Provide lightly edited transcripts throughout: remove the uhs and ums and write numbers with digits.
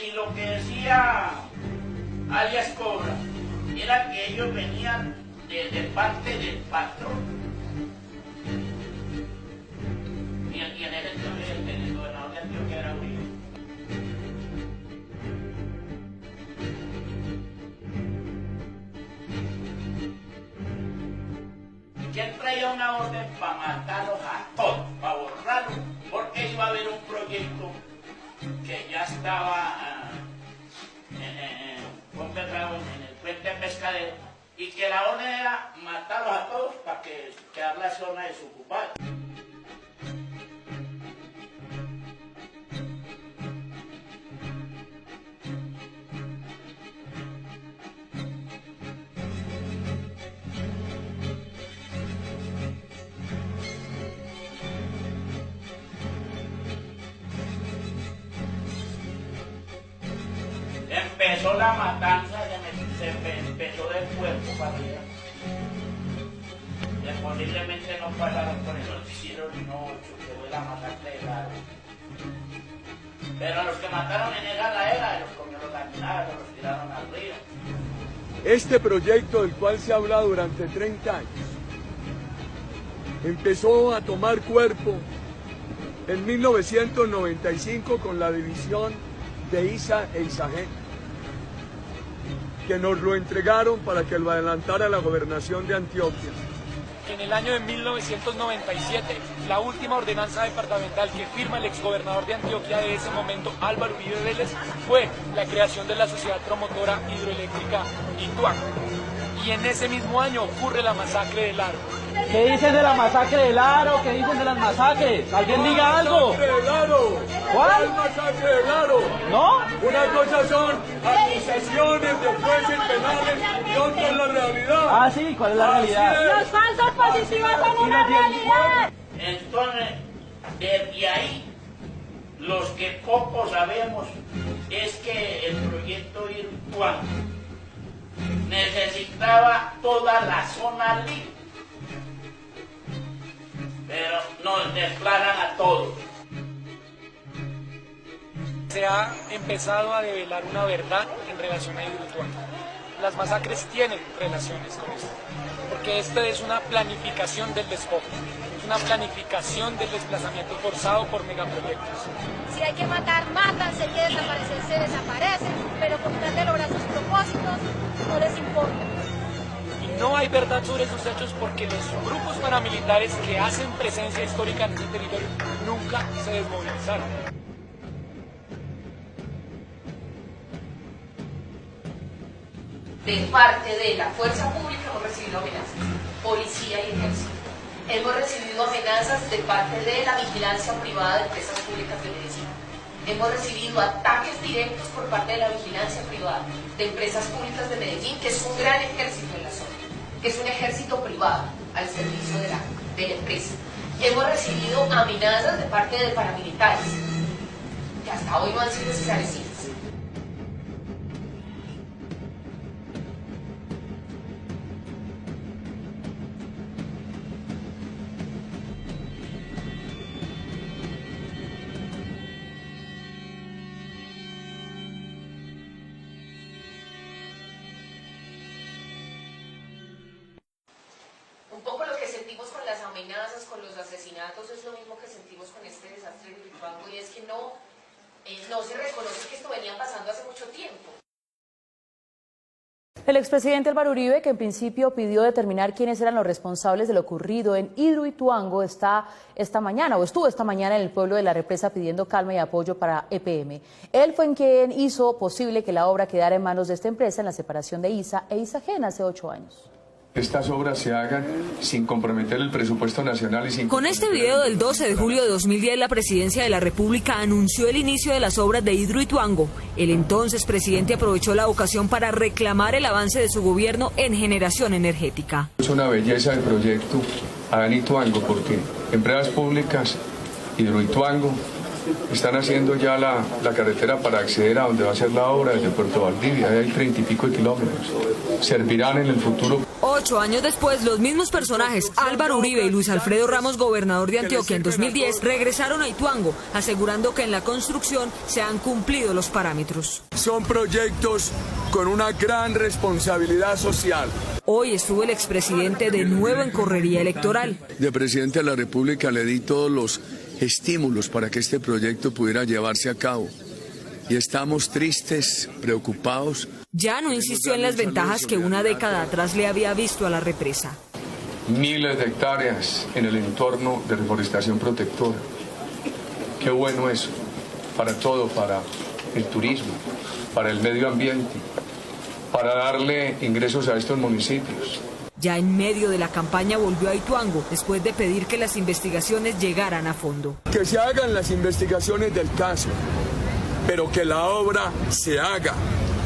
Y lo que decía alias Cobra era que ellos venían de parte del patrón. Y en ese entonces el gobernador de Antioquia era Uribe. ¿Quién traía una orden para matarlos a todos, para borrarlos? Porque iba a haber un proyecto que ya estaba contemplado en el puente pescadero y que la orden era matarlos a todos para que quedara la zona desocupada. Empezó la matanza, se empezó del cuerpo para arriba. Posiblemente no pasaron por el noticiero no 8, que fue la masacre de Laro. Pero a los que mataron en esa ladera, los comieron laminados, los tiraron al río. Este proyecto del cual se ha hablado durante 30 años empezó a tomar cuerpo en 1995 con la división de ISA e ISAGEN, que nos lo entregaron para que lo adelantara la gobernación de Antioquia. En el año de 1997, la última ordenanza departamental que firma el exgobernador de Antioquia de ese momento, Álvaro Uribe Vélez, fue la creación de la Sociedad Promotora Hidroeléctrica Ituango. Y en ese mismo año ocurre la masacre de Laro. ¿Qué dicen de la masacre de Laro? ¿Qué dicen de las masacres? ¿Alguien diga algo? ¡Masacre de Laro! ¿Cuál? ¿Cuál masacre de Laro? ¿No? Una cosa son acusaciones de jueces penales y otra es la realidad. Ah, sí, ¿cuál es la realidad? Los falsos positivos son una realidad. Entonces, desde ahí, los que poco sabemos es que el proyecto Ituango necesitaba toda la zona libre, pero nos desplazan a todos. Se ha empezado a develar una verdad en relación a Hidroituango. Las masacres tienen relaciones con esto, porque esta es una planificación del despojo, es una planificación del desplazamiento forzado por megaproyectos. Si hay que matar, matan, si hay que desaparecer, se desaparecen, pero con tal de lograr sus propósitos, no les importa. Y no hay verdad sobre esos hechos porque los grupos paramilitares que hacen presencia histórica en ese territorio nunca se desmovilizaron. De parte de la fuerza pública hemos recibido amenazas, policía y ejército. Hemos recibido amenazas de parte de la vigilancia privada de empresas públicas de Medellín. Hemos recibido ataques directos por parte de la vigilancia privada de empresas públicas de Medellín, que es un gran ejército en la zona, que es un ejército privado al servicio de la empresa. Hemos recibido amenazas de parte de paramilitares, que hasta hoy no han sido esclarecidas. Un poco lo que sentimos con las amenazas, con los asesinatos, es lo mismo que sentimos con este desastre de Hidroituango, y es que no se reconoce que esto venía pasando hace mucho tiempo. El expresidente Álvaro Uribe, que en principio pidió determinar quiénes eran los responsables de lo ocurrido en Hidroituango, estuvo esta mañana en el pueblo de La Represa pidiendo calma y apoyo para EPM. Él fue quien hizo posible que la obra quedara en manos de esta empresa en la separación de ISA e ISAGEN hace 8 años. Estas obras se hagan sin comprometer el presupuesto nacional y sin... Con este video del 12 de julio de 2010, la Presidencia de la República anunció el inicio de las obras de Hidroituango. El entonces presidente aprovechó la ocasión para reclamar el avance de su gobierno en generación energética. Es una belleza del proyecto Adán Ituango porque empresas públicas, Hidroituango, están haciendo ya la carretera para acceder a donde va a ser la obra desde Puerto Valdivia. Ahí hay 30 y pico de kilómetros. Servirán en el futuro 8 años después, los mismos personajes, Álvaro Uribe y Luis Alfredo Ramos, gobernador de Antioquia en 2010, regresaron a Ituango, asegurando que en la construcción se han cumplido los parámetros. Son proyectos con una gran responsabilidad social. Hoy estuvo el expresidente de nuevo en correría electoral. De presidente de la República le di todos los estímulos para que este proyecto pudiera llevarse a cabo. Y estamos tristes, preocupados. Ya no insistió en las ventajas que una década atrás le había visto a la represa. Miles de hectáreas en el entorno de reforestación protectora. Qué bueno eso, para todo, para el turismo, para el medio ambiente, para darle ingresos a estos municipios. Ya en medio de la campaña volvió a Ituango, después de pedir que las investigaciones llegaran a fondo. Que se hagan las investigaciones del caso, pero que la obra se haga.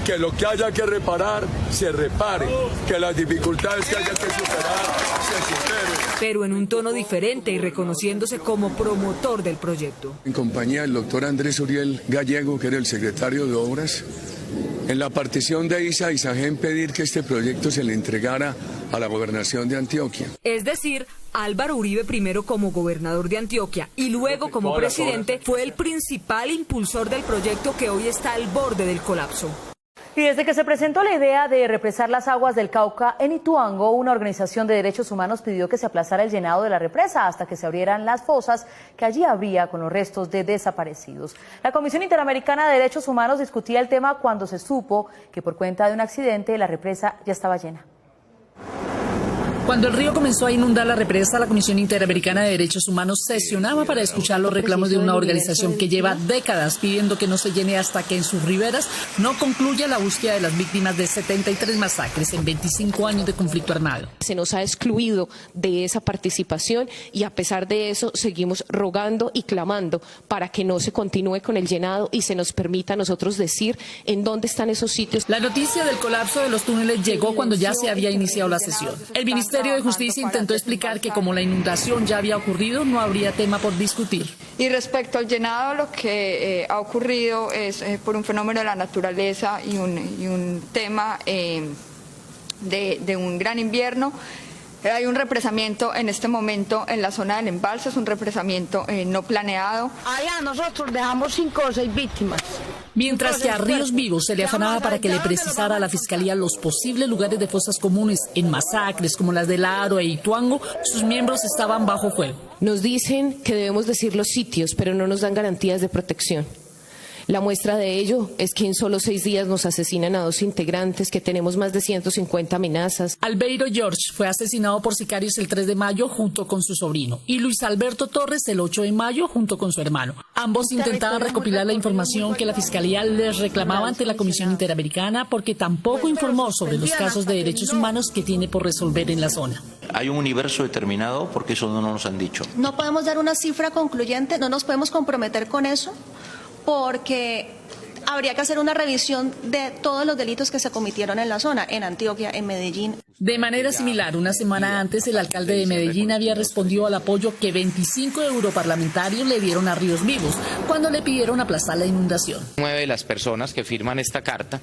Que lo que haya que reparar, se repare. Que las dificultades que haya que superar, se superen. Pero en un tono diferente y reconociéndose como promotor del proyecto. En compañía del doctor Andrés Uriel Gallego, que era el secretario de Obras, en la partición de ISA y SAGEN pedir que este proyecto se le entregara a la gobernación de Antioquia. Es decir, Álvaro Uribe, primero como gobernador de Antioquia y luego como presidente, fue el principal impulsor del proyecto que hoy está al borde del colapso. Y desde que se presentó la idea de represar las aguas del Cauca en Ituango, una organización de derechos humanos pidió que se aplazara el llenado de la represa hasta que se abrieran las fosas que allí habría con los restos de desaparecidos. La Comisión Interamericana de Derechos Humanos discutía el tema cuando se supo que por cuenta de un accidente la represa ya estaba llena. Cuando el río comenzó a inundar la represa, la Comisión Interamericana de Derechos Humanos sesionaba para escuchar los reclamos de una organización que lleva décadas pidiendo que no se llene hasta que en sus riberas no concluya la búsqueda de las víctimas de 73 masacres en 25 años de conflicto armado. Se nos ha excluido de esa participación y a pesar de eso seguimos rogando y clamando para que no se continúe con el llenado y se nos permita a nosotros decir en dónde están esos sitios. La noticia del colapso de los túneles llegó cuando ya se había iniciado la sesión. El Ministerio de Justicia intentó explicar que como la inundación ya había ocurrido, no habría tema por discutir. Y respecto al llenado, lo que ha ocurrido es por un fenómeno de la naturaleza y un tema de un gran invierno. Hay un represamiento en este momento en la zona del embalse, es un represamiento no planeado. Allá nosotros dejamos 5 o 6 víctimas. Mientras que a Ríos Vivos se le afanaba para que le precisara a la Fiscalía los posibles lugares de fosas comunes en masacres como las de Laro e Ituango, sus miembros estaban bajo fuego. Nos dicen que debemos decir los sitios, pero no nos dan garantías de protección. La muestra de ello es que en solo 6 días nos asesinan a 2 integrantes, que tenemos más de 150 amenazas. Albeiro George fue asesinado por sicarios el 3 de mayo junto con su sobrino y Luis Alberto Torres el 8 de mayo junto con su hermano. Ambos intentaban recopilar la información que la Fiscalía les reclamaba ante la Comisión Interamericana porque tampoco informó sobre los casos de derechos humanos que tiene por resolver en la zona. ¿Hay un universo determinado? Porque eso no nos han dicho. No podemos dar una cifra concluyente, no nos podemos comprometer con eso, porque habría que hacer una revisión de todos los delitos que se cometieron en la zona, en Antioquia, en Medellín. De manera similar, una semana antes, el alcalde de Medellín había respondido al apoyo que 25 europarlamentarios le dieron a Ríos Vivos cuando le pidieron aplazar la inundación. 9 de las personas que firman esta carta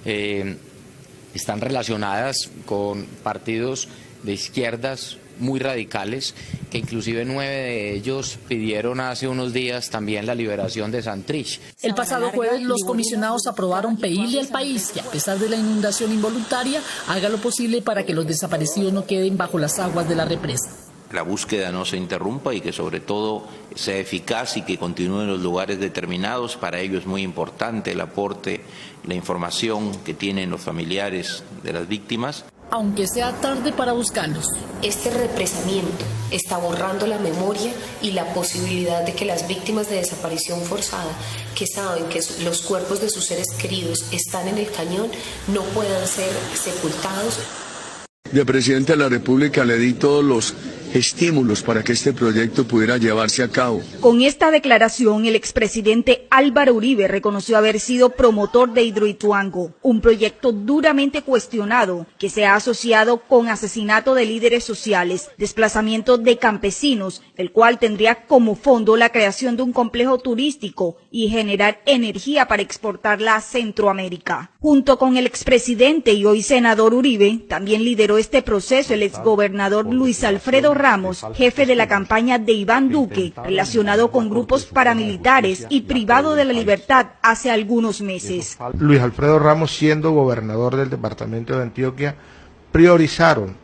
están relacionadas con partidos de izquierdas muy radicales, que inclusive 9 de ellos pidieron hace unos días también la liberación de Santrich. El pasado jueves los comisionados aprobaron pedirle al país que a pesar de la inundación involuntaria haga lo posible para que los desaparecidos no queden bajo las aguas de la represa. La búsqueda no se interrumpa y que sobre todo sea eficaz y que continúe en los lugares determinados. Para ello es muy importante el aporte, la información que tienen los familiares de las víctimas. Aunque sea tarde para buscarlos. Este represamiento está borrando la memoria y la posibilidad de que las víctimas de desaparición forzada, que saben que los cuerpos de sus seres queridos están en el cañón, no puedan ser sepultados. De presidente de la República le di todos los estímulos para que este proyecto pudiera llevarse a cabo. Con esta declaración, el expresidente Álvaro Uribe reconoció haber sido promotor de Hidroituango, un proyecto duramente cuestionado que se ha asociado con asesinato de líderes sociales, desplazamiento de campesinos, el cual tendría como fondo la creación de un complejo turístico y generar energía para exportarla a Centroamérica. Junto con el expresidente y hoy senador Uribe, también lideró este proceso el exgobernador Luis Alfredo Ramos, jefe de la campaña de Iván Duque, relacionado con grupos paramilitares y privado de la libertad hace algunos meses. Luis Alfredo Ramos, siendo gobernador del departamento de Antioquia, priorizaron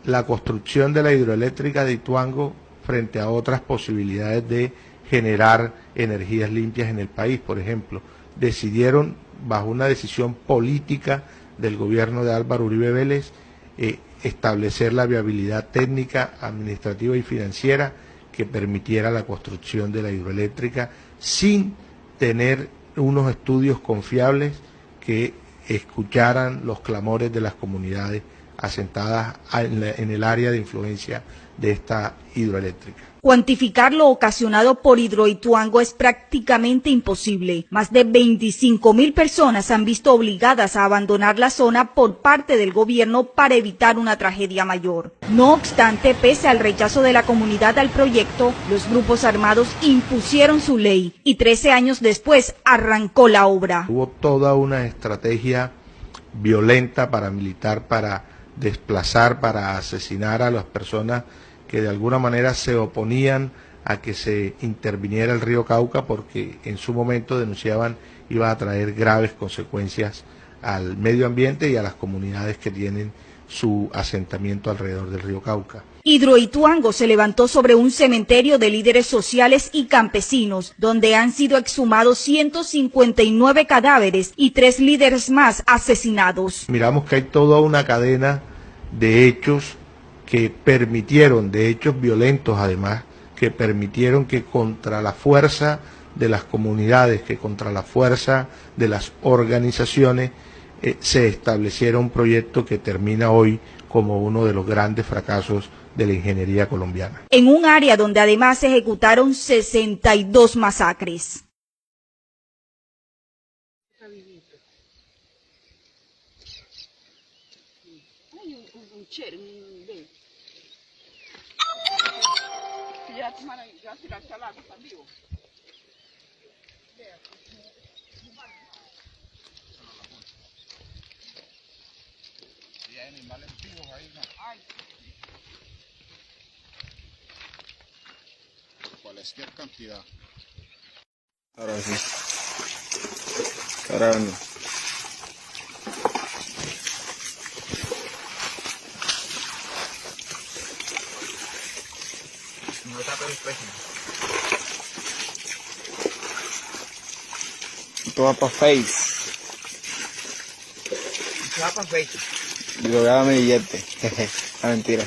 la construcción de la hidroeléctrica de Ituango frente a otras posibilidades de generar energías limpias en el país. Por ejemplo, decidieron, bajo una decisión política del gobierno de Álvaro Uribe Vélez, establecer la viabilidad técnica, administrativa y financiera que permitiera la construcción de la hidroeléctrica sin tener unos estudios confiables que escucharan los clamores de las comunidades asentadas en el área de influencia de esta hidroeléctrica. Cuantificar lo ocasionado por Hidroituango es prácticamente imposible. Más de 25.000 personas se han visto obligadas a abandonar la zona por parte del gobierno para evitar una tragedia mayor. No obstante, pese al rechazo de la comunidad al proyecto, los grupos armados impusieron su ley y 13 años después arrancó la obra. Hubo toda una estrategia violenta paramilitar para desplazar, para asesinar a las personas que de alguna manera se oponían a que se interviniera el río Cauca, porque en su momento denunciaban iba a traer graves consecuencias al medio ambiente y a las comunidades que tienen su asentamiento alrededor del río Cauca. Hidroituango se levantó sobre un cementerio de líderes sociales y campesinos, donde han sido exhumados 159 cadáveres y 3 líderes más asesinados. Miramos que hay toda una cadena de hechos que permitieron, de hechos violentos además, que permitieron que contra la fuerza de las comunidades, que contra la fuerza de las organizaciones, se estableciera un proyecto que termina hoy como uno de los grandes fracasos de la ingeniería colombiana. En un área donde además se ejecutaron 62 masacres. Cualquier cantidad. Ahora sí. Caramba. No está perfecto. Esto va para Face. Esto va para Face. Y lo voy a dar mi billete. La mentira.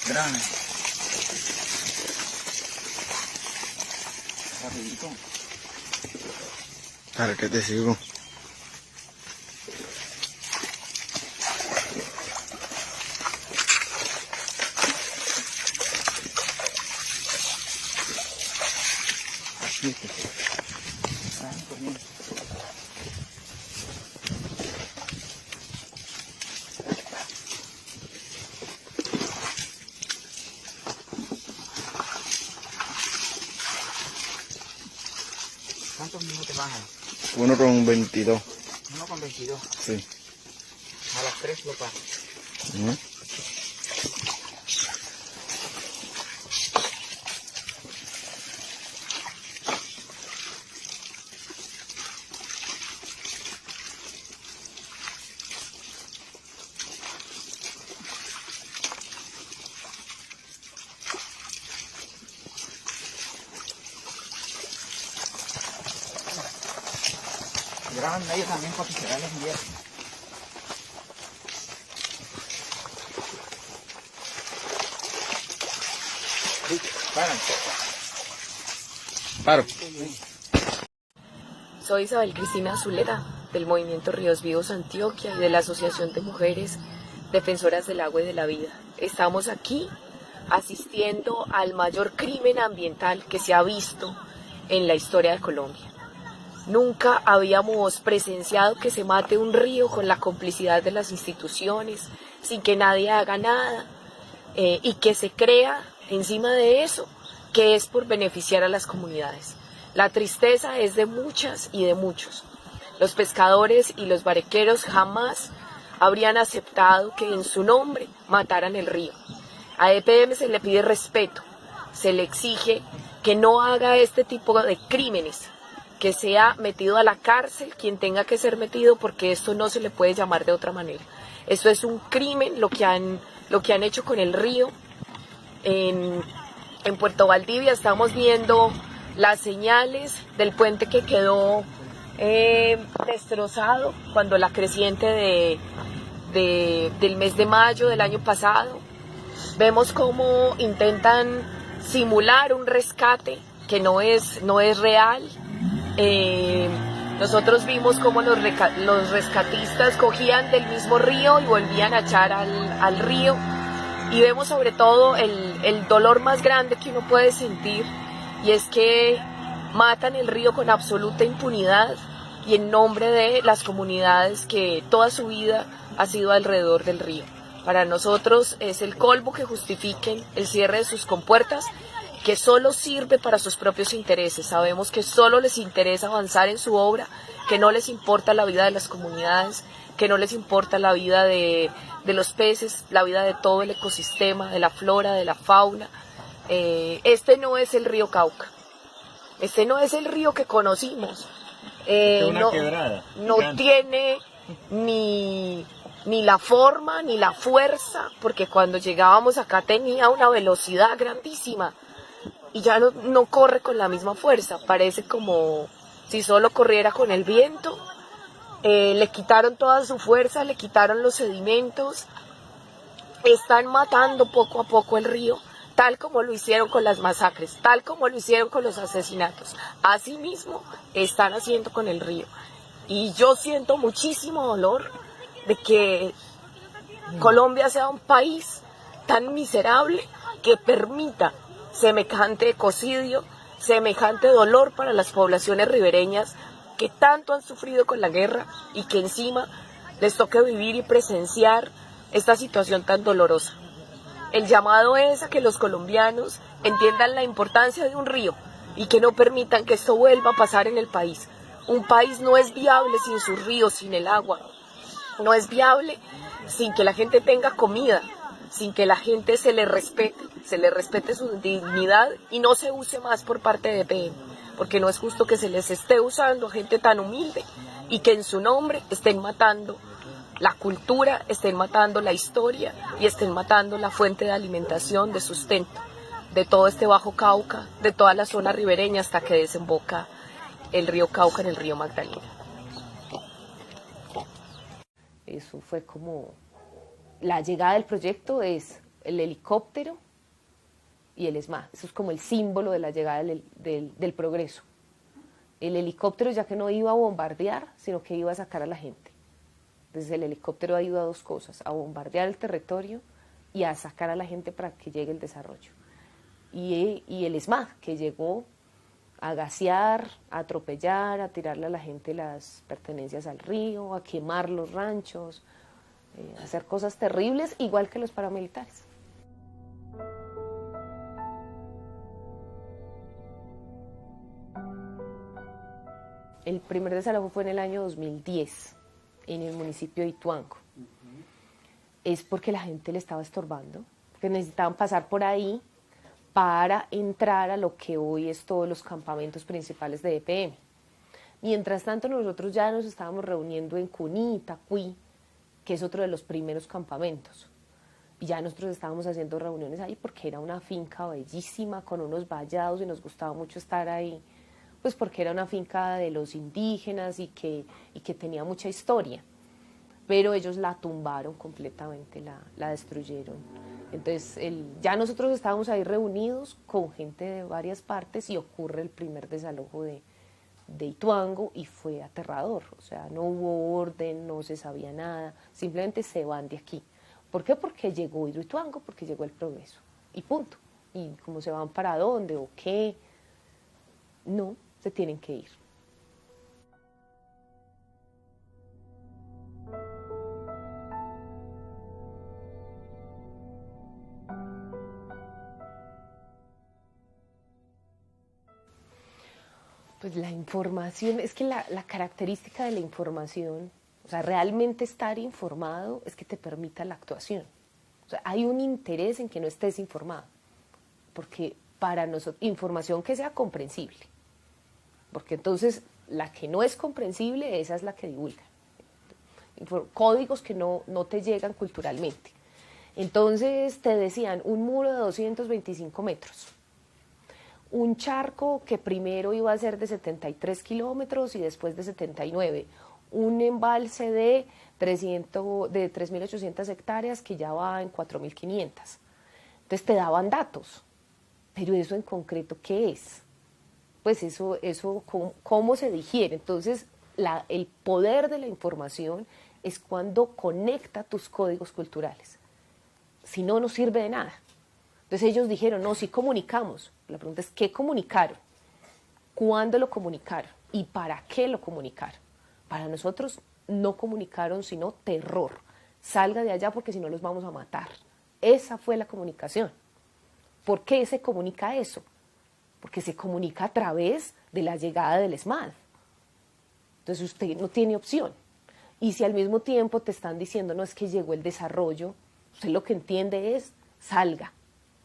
Grande. Rapidito. Para que te sigo. ¿Cuántos minutos bajan? 1,22. 1,22. Sí. A las 3 lo paso. Graban medio también para que se vean los inviernos. Paro. Soy Isabel Cristina Zuleta, del Movimiento Ríos Vivos Antioquia y de la Asociación de Mujeres Defensoras del Agua y de la Vida. Estamos aquí asistiendo al mayor crimen ambiental que se ha visto en la historia de Colombia. Nunca habíamos presenciado que se mate un río con la complicidad de las instituciones, sin que nadie haga nada, y que se crea encima de eso que es por beneficiar a las comunidades. La tristeza es de muchas y de muchos. Los pescadores y los barqueros jamás habrían aceptado que en su nombre mataran el río. A EPM se le pide respeto, se le exige que no haga este tipo de crímenes, que sea metido a la cárcel quien tenga que ser metido, porque esto no se le puede llamar de otra manera. Esto es un crimen lo que han hecho con el río. En Puerto Valdivia estamos viendo las señales del puente que quedó destrozado cuando la creciente del mes de mayo del año pasado. Vemos cómo intentan simular un rescate que no es real. Nosotros vimos cómo los rescatistas cogían del mismo río y volvían a echar al río. Y vemos sobre todo el dolor más grande que uno puede sentir, y es que matan el río con absoluta impunidad y en nombre de las comunidades que toda su vida ha sido alrededor del río. Para nosotros es el colmo que justifiquen el cierre de sus compuertas, que solo sirve para sus propios intereses. Sabemos que solo les interesa avanzar en su obra, que no les importa la vida de las comunidades, que no les importa la vida de los peces, la vida de todo el ecosistema, de la flora, de la fauna. Este no es el río Cauca, este no es el río que conocimos. No tiene ni la forma ni la fuerza, porque cuando llegábamos acá tenía una velocidad grandísima y ya no corre con la misma fuerza, parece como si solo corriera con el viento. Le quitaron toda su fuerza, le quitaron los sedimentos, están matando poco a poco el río, tal como lo hicieron con las masacres, tal como lo hicieron con los asesinatos. Así mismo están haciendo con el río. Y yo siento muchísimo dolor de que Colombia sea un país tan miserable que permita semejante ecocidio, semejante dolor para las poblaciones ribereñas que tanto han sufrido con la guerra y que encima les toque vivir y presenciar esta situación tan dolorosa. El llamado es a que los colombianos entiendan la importancia de un río y que no permitan que esto vuelva a pasar en el país. Un país no es viable sin sus ríos, sin el agua. No es viable sin que la gente tenga comida, sin que la gente se le respete su dignidad y no se use más por parte de EPM. Porque no es justo que se les esté usando a gente tan humilde y que en su nombre estén matando la cultura, estén matando la historia y estén matando la fuente de alimentación, de sustento de todo este Bajo Cauca, de toda la zona ribereña hasta que desemboca el río Cauca en el río Magdalena. Eso fue como la llegada del proyecto, es el helicóptero y el ESMAD. Eso es como el símbolo de la llegada del progreso. El helicóptero ya que no iba a bombardear, sino que iba a sacar a la gente. Entonces el helicóptero ha ido a dos cosas, a bombardear el territorio y a sacar a la gente para que llegue el desarrollo. Y el ESMAD, que llegó a gasear, a atropellar, a tirarle a la gente las pertenencias al río, a quemar los ranchos, a hacer cosas terribles, igual que los paramilitares. El primer desalojo fue en el año 2010, en el municipio de Ituango. Es porque la gente le estaba estorbando, que necesitaban pasar por ahí para entrar a lo que hoy es todos los campamentos principales de EPM. Mientras tanto, nosotros ya nos estábamos reuniendo en Cuní, Itacuí, que es otro de los primeros campamentos. Y ya nosotros estábamos haciendo reuniones ahí porque era una finca bellísima, con unos vallados, y nos gustaba mucho estar ahí, pues porque era una finca de los indígenas y que tenía mucha historia. Pero ellos la tumbaron completamente, la destruyeron. Entonces, ya nosotros estábamos ahí reunidos con gente de varias partes y ocurre el primer desalojo de Ituango y fue aterrador. O sea, no hubo orden, no se sabía nada, simplemente se van de aquí. ¿Por qué? Porque llegó Hidroituango, porque llegó el progreso y punto. Y cómo se van para dónde o qué, no, se tienen que ir. Pues la información, es que la característica de la información, o sea, realmente estar informado es que te permita la actuación. O sea, hay un interés en que no estés informado, porque para nosotros, información que sea comprensible, porque entonces la que no es comprensible, esa es la que divulgan. Códigos que no te llegan culturalmente. Entonces te decían, un muro de 225 metros. Un charco que primero iba a ser de 73 kilómetros y después de 79. Un embalse de 3.800 hectáreas que ya va en 4.500. Entonces te daban datos. Pero eso en concreto, ¿qué es? Pues eso ¿cómo se digiere? Entonces, el poder de la información es cuando conecta tus códigos culturales. Si no, no sirve de nada. Entonces ellos dijeron, no, sí comunicamos. La pregunta es, ¿qué comunicaron? ¿Cuándo lo comunicaron? ¿Y para qué lo comunicaron? Para nosotros no comunicaron sino terror. Salga de allá porque si no los vamos a matar. Esa fue la comunicación. ¿Por qué se comunica eso? Porque se comunica a través de la llegada del ESMAD. Entonces usted no tiene opción. Y si al mismo tiempo te están diciendo, no, es que llegó el desarrollo, usted lo que entiende es, salga.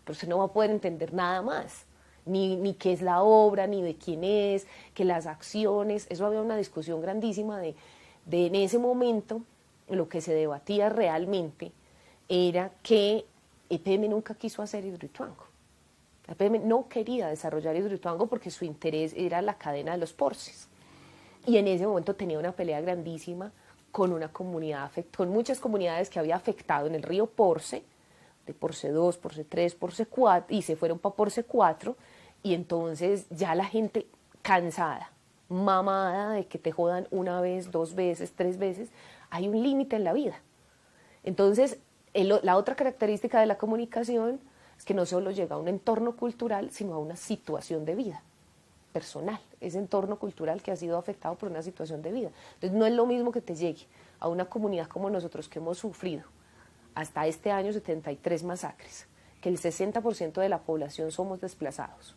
Pero usted no va a poder entender nada más, ni qué es la obra, ni de quién es, que las acciones, eso había una discusión grandísima de en ese momento, lo que se debatía realmente era que EPM nunca quiso hacer Hidroituango. EPM no quería desarrollar Hidroituango porque su interés era la cadena de los porces. Y en ese momento tenía una pelea grandísima con una comunidad, con muchas comunidades que había afectado en el río Porce, de Porce 2, Porce 3, Porce 4, y se fueron para Porce 4, y entonces ya la gente cansada, mamada de que te jodan una vez, 2 veces, 3 veces, hay un límite en la vida. Entonces, la otra característica de la comunicación es que no solo llega a un entorno cultural, sino a una situación de vida personal, ese entorno cultural que ha sido afectado por una situación de vida. Entonces, no es lo mismo que te llegue a una comunidad como nosotros que hemos sufrido hasta este año 73 masacres, que el 60% de la población somos desplazados,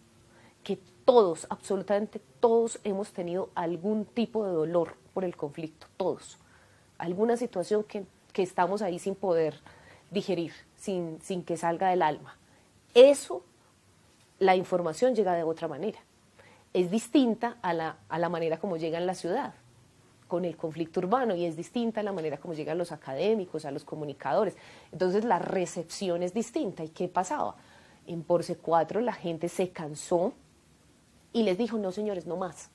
que todos, absolutamente todos hemos tenido algún tipo de dolor por el conflicto, todos, alguna situación que estamos ahí sin poder digerir, sin que salga del alma. Eso, la información llega de otra manera, es distinta a la manera como llega en la ciudad, con el conflicto urbano, y es distinta a la manera como llegan los académicos, a los comunicadores. Entonces la recepción es distinta. ¿Y qué pasaba? En Porce 4 la gente se cansó y les dijo, no señores, no más.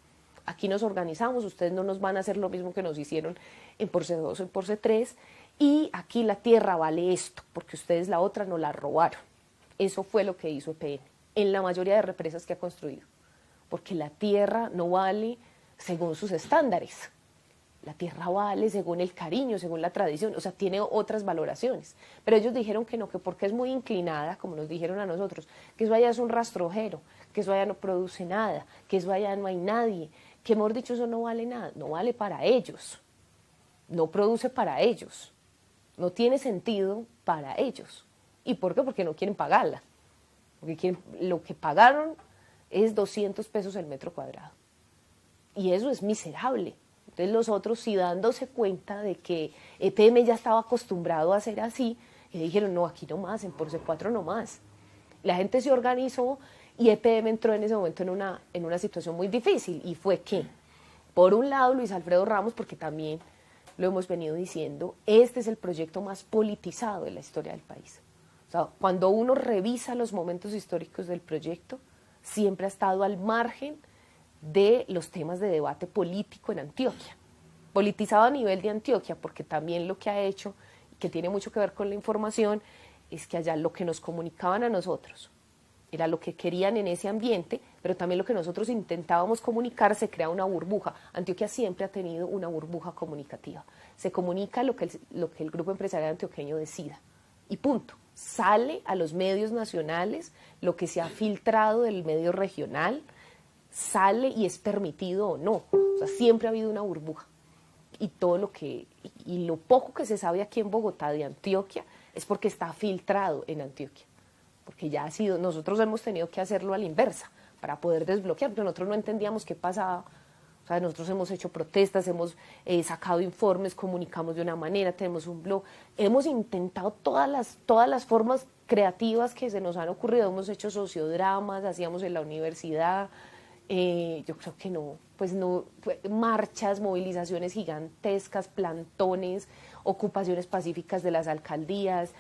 Aquí nos organizamos, ustedes no nos van a hacer lo mismo que nos hicieron en Porce 2 o en Porce 3, y aquí la tierra vale esto, porque ustedes la otra no la robaron. Eso fue lo que hizo EPM en la mayoría de represas que ha construido, porque la tierra no vale según sus estándares. La tierra vale según el cariño, según la tradición, o sea, tiene otras valoraciones. Pero ellos dijeron que no, que porque es muy inclinada, como nos dijeron a nosotros, que eso allá es un rastrojero, que eso allá no produce nada, que eso allá no hay nadie, que mejor dicho eso no vale nada, no vale para ellos, no produce para ellos, no tiene sentido para ellos. ¿Y por qué? Porque no quieren pagarla, porque lo que pagaron es 200 pesos el metro cuadrado, y eso es miserable. Entonces los otros, sí dándose cuenta de que EPM ya estaba acostumbrado a hacer así, y dijeron, no, aquí no más, en Porce 4 no más. La gente se organizó y EPM entró en ese momento en una situación muy difícil, y fue que, por un lado, Luis Alfredo Ramos, porque también lo hemos venido diciendo, este es el proyecto más politizado de la historia del país. O sea, cuando uno revisa los momentos históricos del proyecto, siempre ha estado al margen de los temas de debate político en Antioquia, politizado a nivel de Antioquia, porque también lo que ha hecho, que tiene mucho que ver con la información, es que allá lo que nos comunicaban a nosotros era lo que querían en ese ambiente, pero también lo que nosotros intentábamos comunicar, se crea una burbuja. Antioquia siempre ha tenido una burbuja comunicativa. Se comunica lo que el grupo empresarial antioqueño decida y punto. Sale a los medios nacionales lo que se ha filtrado del medio regional, sale y es permitido o no. O sea, siempre ha habido una burbuja. Y lo poco que se sabe aquí en Bogotá de Antioquia es porque está filtrado en Antioquia. Porque ya nosotros hemos tenido que hacerlo a la inversa para poder desbloquear, porque nosotros no entendíamos qué pasaba. O sea, nosotros hemos hecho protestas, hemos sacado informes, comunicamos de una manera, tenemos un blog, hemos intentado todas las formas creativas que se nos han ocurrido, hemos hecho sociodramas, hacíamos en la universidad, yo creo que marchas, movilizaciones gigantescas, plantones, ocupaciones pacíficas de las alcaldías,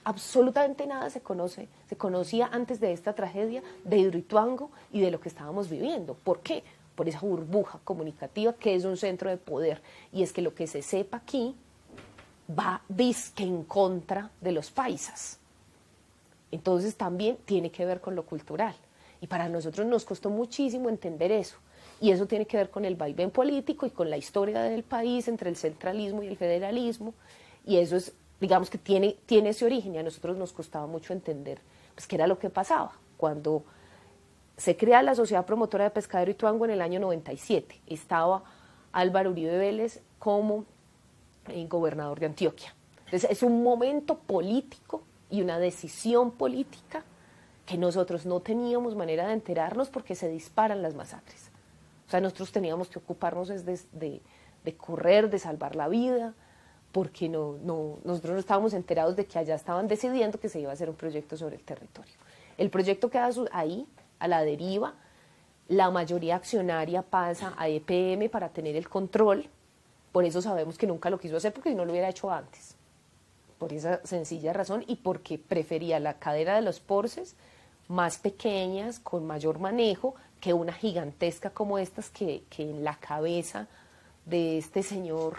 absolutamente nada se conocía antes de esta tragedia de Hidroituango y de lo que estábamos viviendo. ¿Por qué? Por esa burbuja comunicativa que es un centro de poder. Y es que lo que se sepa aquí va disque en contra de los paisas. Entonces también tiene que ver con lo cultural. Y para nosotros nos costó muchísimo entender eso. Y eso tiene que ver con el vaivén político y con la historia del país entre el centralismo y el federalismo. Y eso es, digamos que tiene ese origen, y a nosotros nos costaba mucho entender pues qué era lo que pasaba. Cuando se crea la Sociedad Promotora de Pescadero Ituango en el año 97, estaba Álvaro Uribe Vélez como gobernador de Antioquia. Entonces es un momento político y una decisión política que nosotros no teníamos manera de enterarnos porque se disparan las masacres. O sea, nosotros teníamos que ocuparnos de correr, de salvar la vida, porque nosotros no estábamos enterados de que allá estaban decidiendo que se iba a hacer un proyecto sobre el territorio. El proyecto queda ahí, a la deriva, la mayoría accionaria pasa a EPM para tener el control, por eso sabemos que nunca lo quiso hacer, porque si no lo hubiera hecho antes, por esa sencilla razón, y porque prefería la cadena de los porces más pequeñas, con mayor manejo, que una gigantesca como estas que en la cabeza de este señor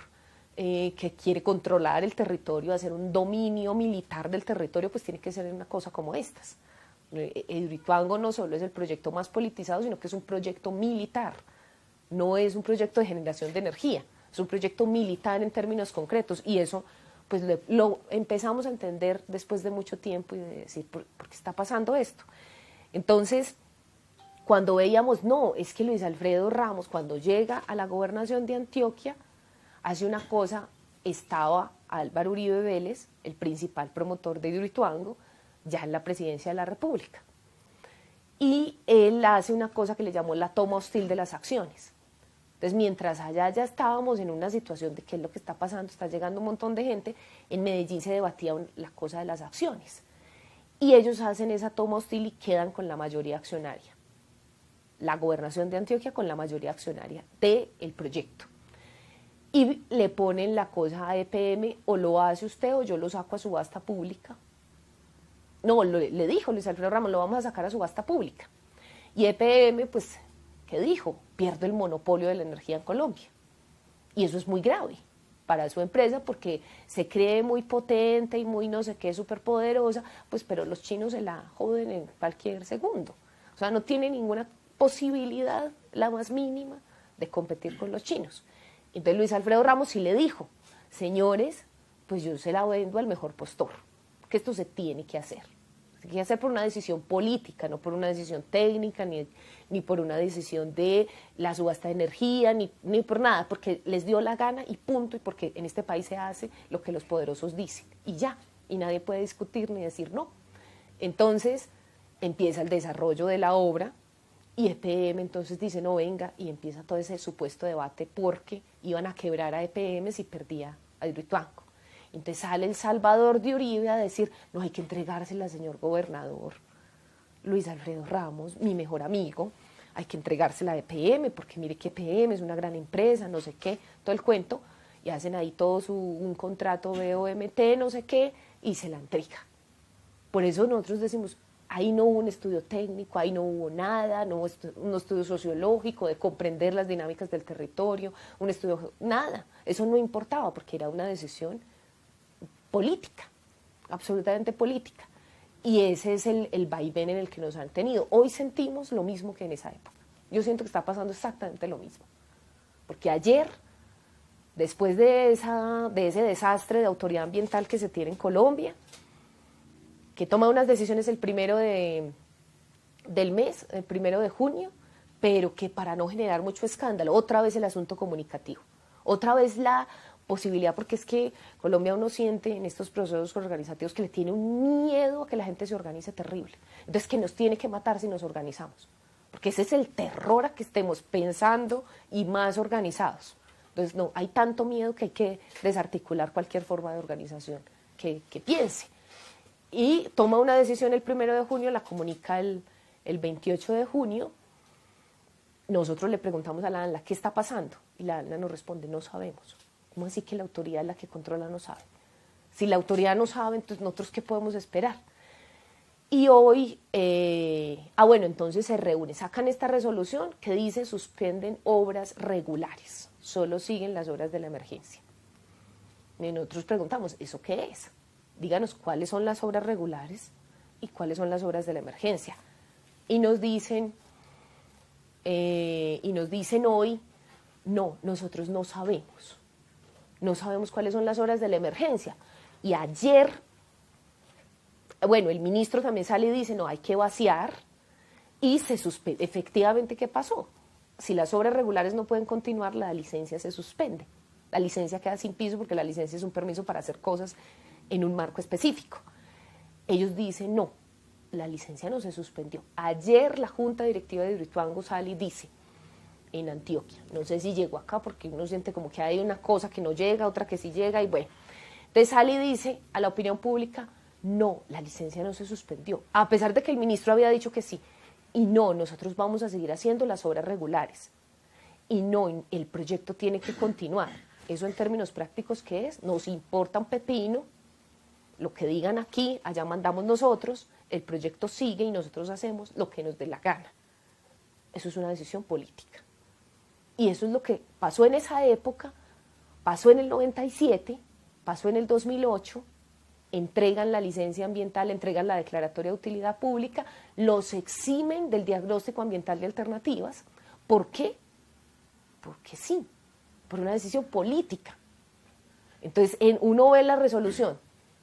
que quiere controlar el territorio, hacer un dominio militar del territorio, pues tiene que ser una cosa como estas. Hidroituango no solo es el proyecto más politizado, sino que es un proyecto militar, no es un proyecto de generación de energía, es un proyecto militar en términos concretos, y eso pues lo empezamos a entender después de mucho tiempo y de decir, ¿por qué está pasando esto? Entonces, cuando veíamos, no, es que Luis Alfredo Ramos, cuando llega a la gobernación de Antioquia, hace una cosa, estaba Álvaro Uribe Vélez, el principal promotor de Hidroituango, ya en la presidencia de la República. Y él hace una cosa que le llamó la toma hostil de las acciones. Entonces, mientras allá ya estábamos en una situación de qué es lo que está pasando, está llegando un montón de gente, en Medellín se debatía la cosa de las acciones. Y ellos hacen esa toma hostil y quedan con la mayoría accionaria. La gobernación de Antioquia con la mayoría accionaria del proyecto. Y le ponen la cosa a EPM, o lo hace usted o yo lo saco a subasta pública. No, le dijo Luis Alfredo Ramos, lo vamos a sacar a subasta pública. Y EPM, pues, ¿qué dijo? Pierde el monopolio de la energía en Colombia. Y eso es muy grave para su empresa porque se cree muy potente y muy no sé qué, superpoderosa, pues, pero los chinos se la joden en cualquier segundo. O sea, no tiene ninguna posibilidad, la más mínima, de competir con los chinos. Entonces Luis Alfredo Ramos sí le dijo, señores, pues yo se la vendo al mejor postor, que esto se tiene que hacer. Se tiene que hacer por una decisión política, no por una decisión técnica, ni por una decisión de la subasta de energía, ni por nada, porque les dio la gana y punto, y porque en este país se hace lo que los poderosos dicen, y ya, y nadie puede discutir ni decir no. Entonces empieza el desarrollo de la obra, y EPM entonces dice, no, venga, y empieza todo ese supuesto debate porque iban a quebrar a EPM si perdía a Hidroituango. Entonces sale el Salvador de Uribe a decir, no, hay que entregársela al señor gobernador Luis Alfredo Ramos, mi mejor amigo, hay que entregársela a EPM, porque mire que EPM es una gran empresa, no sé qué, todo el cuento, y hacen ahí todo un contrato BOMT, no sé qué, y se la entrega. Por eso nosotros decimos, ahí no hubo un estudio técnico, ahí no hubo nada, no hubo un estudio sociológico de comprender las dinámicas del territorio, un estudio, nada. Eso no importaba porque era una decisión política, absolutamente política. Y ese es el vaivén en el que nos han tenido. Hoy sentimos lo mismo que en esa época. Yo siento que está pasando exactamente lo mismo. Porque ayer, después de ese desastre de autoridad ambiental que se tiene en Colombia, que toma unas decisiones el 1 del mes, el 1 de junio, pero que para no generar mucho escándalo, otra vez el asunto comunicativo, otra vez la posibilidad, porque es que Colombia uno siente en estos procesos organizativos que le tiene un miedo a que la gente se organice terrible. Entonces que nos tiene que matar si nos organizamos, porque ese es el terror a que estemos pensando y más organizados. Entonces no, hay tanto miedo que hay que desarticular cualquier forma de organización que piense. Y toma una decisión el 1 de junio, la comunica el 28 de junio. Nosotros le preguntamos a la ANLA, ¿qué está pasando? Y la ANLA nos responde, no sabemos. ¿Cómo así que la autoridad, la que controla, no sabe? Si la autoridad no sabe, entonces nosotros ¿qué podemos esperar? Y hoy, bueno, entonces se reúne, sacan esta resolución que dice suspenden obras regulares, solo siguen las obras de la emergencia. Y nosotros preguntamos, ¿eso qué es? Díganos cuáles son las obras regulares y cuáles son las obras de la emergencia. Y nos dicen hoy, no, nosotros no sabemos cuáles son las obras de la emergencia. Y ayer, bueno, el ministro también sale y dice, no, hay que vaciar, y se suspende. Efectivamente, ¿qué pasó? Si las obras regulares no pueden continuar, la licencia se suspende. La licencia queda sin piso porque la licencia es un permiso para hacer cosas en un marco específico. Ellos dicen, no, la licencia no se suspendió. Ayer la Junta Directiva de Hidroituango sale y dice, en Antioquia, no sé si llegó acá porque uno siente como que hay una cosa que no llega, otra que sí llega, y bueno, entonces sale y dice a la opinión pública, no, la licencia no se suspendió, a pesar de que el ministro había dicho que sí, y no, nosotros vamos a seguir haciendo las obras regulares, y no, el proyecto tiene que continuar. Eso en términos prácticos, ¿qué es? Nos importa un pepino, lo que digan aquí, allá mandamos nosotros, el proyecto sigue y nosotros hacemos lo que nos dé la gana. Eso es una decisión política. Y eso es lo que pasó en esa época, pasó en el 97, pasó en el 2008, entregan la licencia ambiental, entregan la declaratoria de utilidad pública, los eximen del diagnóstico ambiental de alternativas. ¿Por qué? Porque sí, por una decisión política. Entonces, uno ve la resolución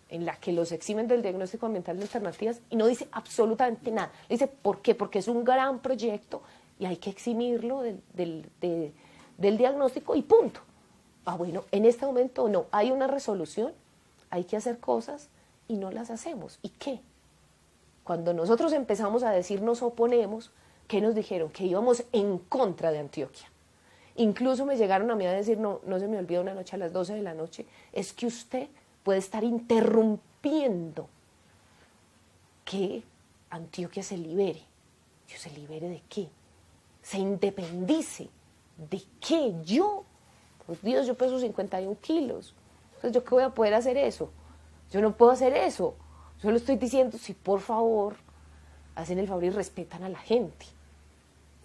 en la que los eximen del diagnóstico ambiental de alternativas y no dice absolutamente nada. Dice, ¿por qué? Porque es un gran proyecto y hay que eximirlo del diagnóstico y punto. Bueno, en este momento no, hay una resolución, hay que hacer cosas y no las hacemos. ¿Y qué? Cuando nosotros empezamos a decir nos oponemos, ¿qué nos dijeron? Que íbamos en contra de Antioquia. Incluso me llegaron a mí a decir, no se me olvida una noche a las 12 de la noche, es que usted puede estar interrumpiendo que Antioquia se libere. ¿Yo se libere de qué? ¿Se independice? ¿De qué? Yo, pues Dios, yo peso 51 kilos. Entonces, ¿yo qué voy a poder hacer eso? Yo no puedo hacer eso. Solo estoy diciendo, si por favor, hacen el favor y respetan a la gente.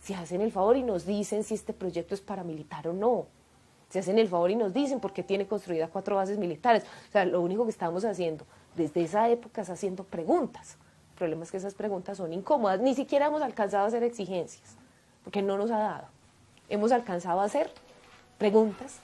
Si hacen el favor y nos dicen si este proyecto es paramilitar o no. Si hacen el favor y nos dicen por qué tiene construidas 4 bases militares. O sea, lo único que estamos haciendo desde esa época es haciendo preguntas. El problema es que esas preguntas son incómodas. Ni siquiera hemos alcanzado a hacer exigencias, porque no nos ha dado. Hemos alcanzado a hacer preguntas